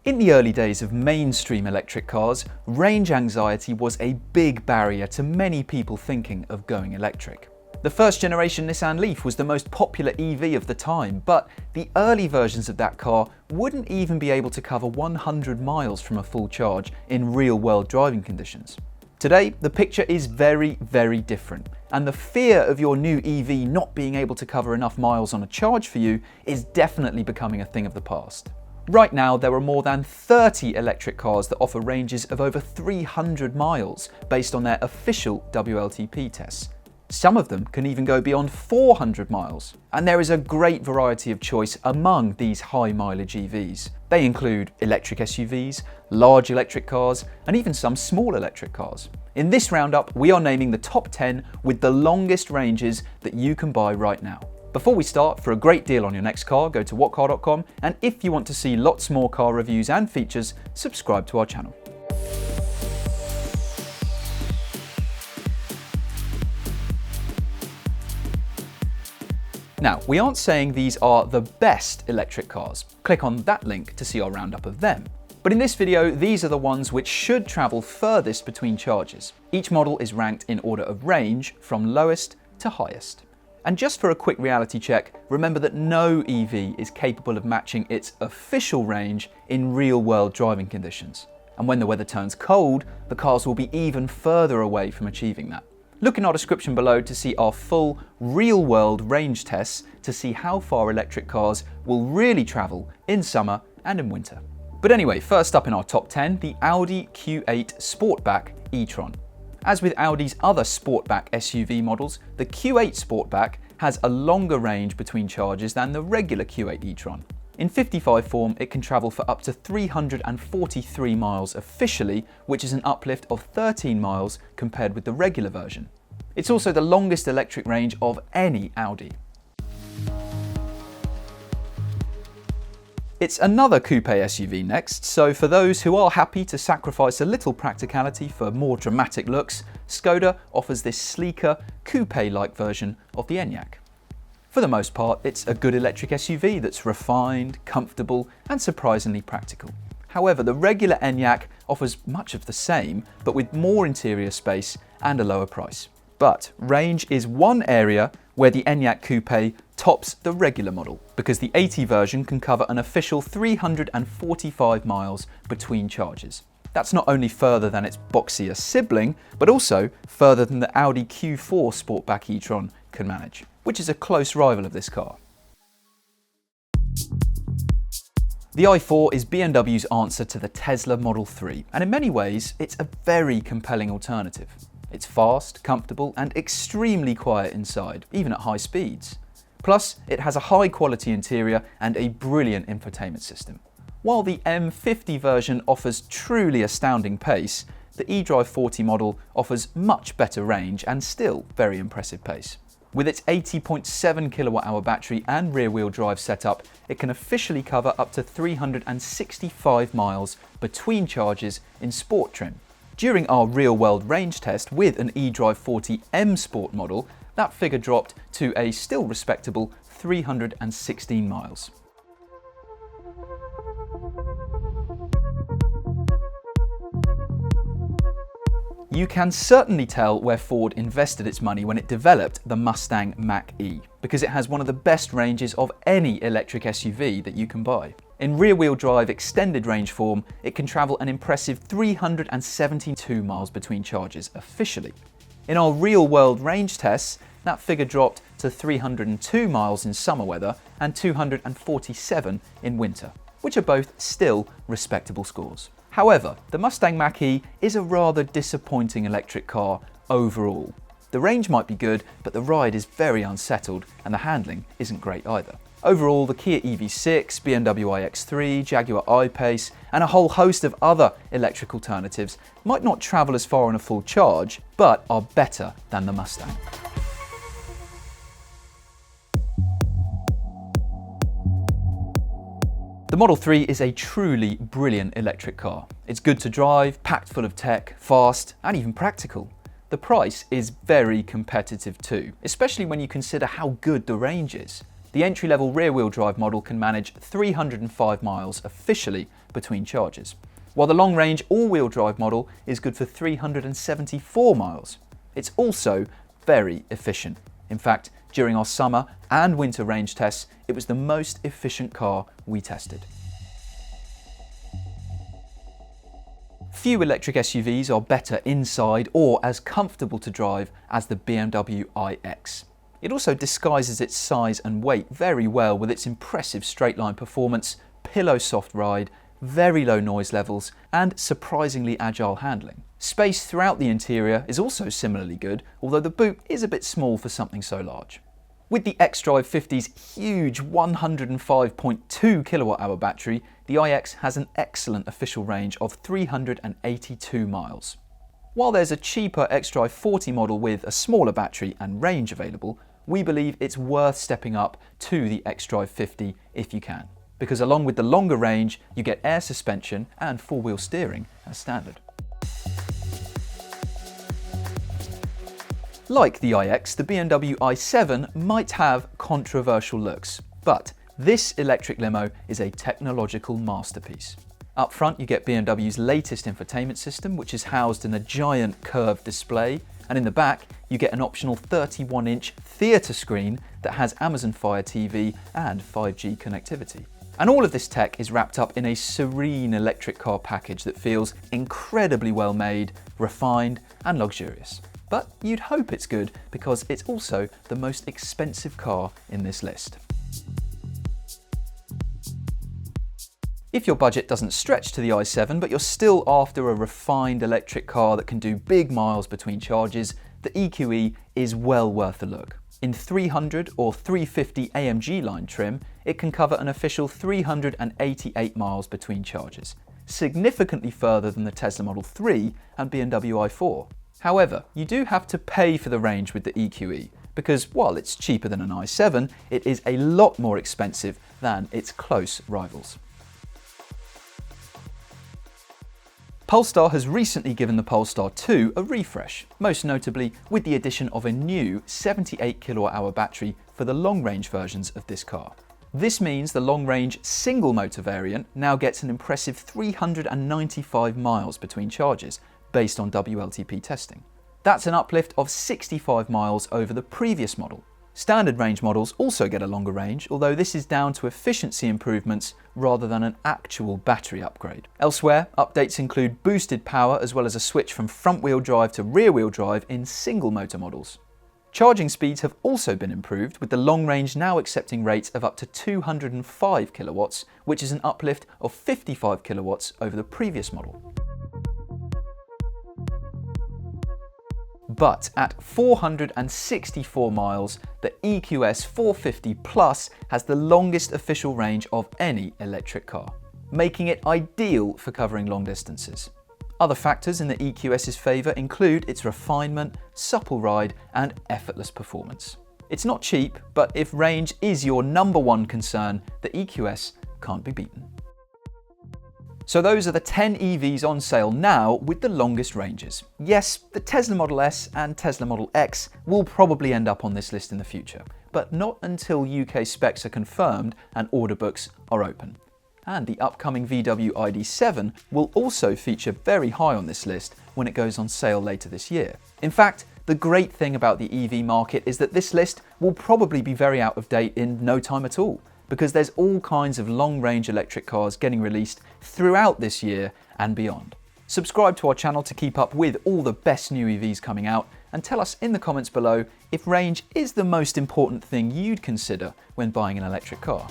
In the early days of mainstream electric cars, range anxiety was a big barrier to many people thinking of going electric. The first generation Nissan Leaf was the most popular EV of the time, but the early versions of that car wouldn't even be able to cover 100 miles from a full charge in real-world driving conditions. Today, the picture is very, very different, and the fear of your new EV not being able to cover enough miles on a charge for you is definitely becoming a thing of the past. Right now, there are more than 30 electric cars that offer ranges of over 300 miles based on their official WLTP tests. Some of them can even go beyond 400 miles. And there is a great variety of choice among these high mileage EVs. They include electric SUVs, large electric cars, and even some small electric cars. In this roundup, we are naming the top 10 with the longest ranges that you can buy right now. Before we start, for a great deal on your next car, go to whatcar.com, and if you want to see lots more car reviews and features, subscribe to our channel. Now, we aren't saying these are the best electric cars. Click on that link to see our roundup of them. But in this video, these are the ones which should travel furthest between charges. Each model is ranked in order of range from lowest to highest. And just for a quick reality check, remember that no EV is capable of matching its official range in real-world driving conditions. And when the weather turns cold, the cars will be even further away from achieving that. Look in our description below to see our full real-world range tests to see how far electric cars will really travel in summer and in winter. But anyway, first up in our top 10, the Audi Q8 Sportback e-tron. As with Audi's other Sportback SUV models, the Q8 Sportback has a longer range between charges than the regular Q8 e-tron. In 55 form, it can travel for up to 343 miles officially, which is an uplift of 13 miles compared with the regular version. It's also the longest electric range of any Audi. It's another coupe SUV next, so for those who are happy to sacrifice a little practicality for more dramatic looks, Skoda offers this sleeker, coupe-like version of the Enyaq. For the most part, it's a good electric SUV that's refined, comfortable, and surprisingly practical. However, the regular Enyaq offers much of the same, but with more interior space and a lower price. But range is one area where the Enyaq Coupe tops the regular model, because the 80 version can cover an official 345 miles between charges. That's not only further than its boxier sibling, but also further than the Audi Q4 Sportback e-tron can manage, which is a close rival of this car. The i4 is BMW's answer to the Tesla Model 3, and in many ways, it's a very compelling alternative. It's fast, comfortable, and extremely quiet inside, even at high speeds. Plus, it has a high-quality interior and a brilliant infotainment system. While the M50 version offers truly astounding pace, the eDrive 40 model offers much better range and still very impressive pace. With its 80.7 kWh battery and rear-wheel drive setup, it can officially cover up to 365 miles between charges in sport trim. During our real-world range test with an eDrive 40 M Sport model, that figure dropped to a still respectable 316 miles. You can certainly tell where Ford invested its money when it developed the Mustang Mach-E, because it has one of the best ranges of any electric SUV that you can buy. In rear-wheel drive extended range form, it can travel an impressive 372 miles between charges officially. In our real-world range tests, that figure dropped to 302 miles in summer weather and 247 in winter, which are both still respectable scores. However, the Mustang Mach-E is a rather disappointing electric car overall. The range might be good, but the ride is very unsettled and the handling isn't great either. Overall, the Kia EV6, BMW iX3, Jaguar I-Pace, and a whole host of other electric alternatives might not travel as far on a full charge, but are better than the Mustang. The Model 3 is a truly brilliant electric car. It's good to drive, packed full of tech, fast, and even practical. The price is very competitive too, especially when you consider how good the range is. The The entry-level rear-wheel drive model can manage 305 miles officially between charges, while the long-range all-wheel drive model is good for 374 miles. It's also very efficient. In fact, during our summer and winter range tests, it was the most efficient car we tested. Few electric SUVs are better inside or as comfortable to drive as the BMW iX. It also disguises its size and weight very well with its impressive straight-line performance, pillow-soft ride, very low noise levels, and surprisingly agile handling. Space throughout the interior is also similarly good, although the boot is a bit small for something so large. With the xDrive 50's huge 105.2 kWh battery, the iX has an excellent official range of 382 miles. While there's a cheaper xDrive 40 model with a smaller battery and range available, we believe it's worth stepping up to the xDrive 50 if you can, because along with the longer range, you get air suspension and four-wheel steering as standard. Like the iX, the BMW i7 might have controversial looks, but this electric limo is a technological masterpiece. Up front, you get BMW's latest infotainment system, which is housed in a giant curved display, and in the back, you get an optional 31-inch theatre screen that has Amazon Fire TV and 5G connectivity. And all of this tech is wrapped up in a serene electric car package that feels incredibly well made, refined, and luxurious. But you'd hope it's good because it's also the most expensive car in this list. If your budget doesn't stretch to the i7, but you're still after a refined electric car that can do big miles between charges, the EQE is well worth a look. In 300 or 350 AMG line trim, it can cover an official 388 miles between charges, significantly further than the Tesla Model 3 and BMW i4. However, you do have to pay for the range with the EQE, because while it's cheaper than an i7, it is a lot more expensive than its close rivals. Polestar has recently given the Polestar 2 a refresh, most notably with the addition of a new 78 kWh battery for the long-range versions of this car. This means the long-range single-motor variant now gets an impressive 395 miles between charges, based on WLTP testing. That's an uplift of 65 miles over the previous model. Standard range models also get a longer range, although this is down to efficiency improvements rather than an actual battery upgrade. Elsewhere, updates include boosted power as well as a switch from front-wheel drive to rear-wheel drive in single-motor models. Charging speeds have also been improved, with the long range now accepting rates of up to 205 kilowatts, which is an uplift of 55 kilowatts over the previous model. But at 464 miles, the EQS 450 Plus has the longest official range of any electric car, making it ideal for covering long distances. Other factors in the EQS's favour include its refinement, supple ride, and effortless performance. It's not cheap, but if range is your number one concern, the EQS can't be beaten. So those are the 10 EVs on sale now with the longest ranges. Yes, the Tesla Model S and Tesla Model X will probably end up on this list in the future, but not until UK specs are confirmed and order books are open. And the upcoming VW ID.7 will also feature very high on this list when it goes on sale later this year. In fact, the great thing about the EV market is that this list will probably be very out of date in no time at all, because there's all kinds of long-range electric cars getting released throughout this year and beyond. Subscribe to our channel to keep up with all the best new EVs coming out, and tell us in the comments below if range is the most important thing you'd consider when buying an electric car.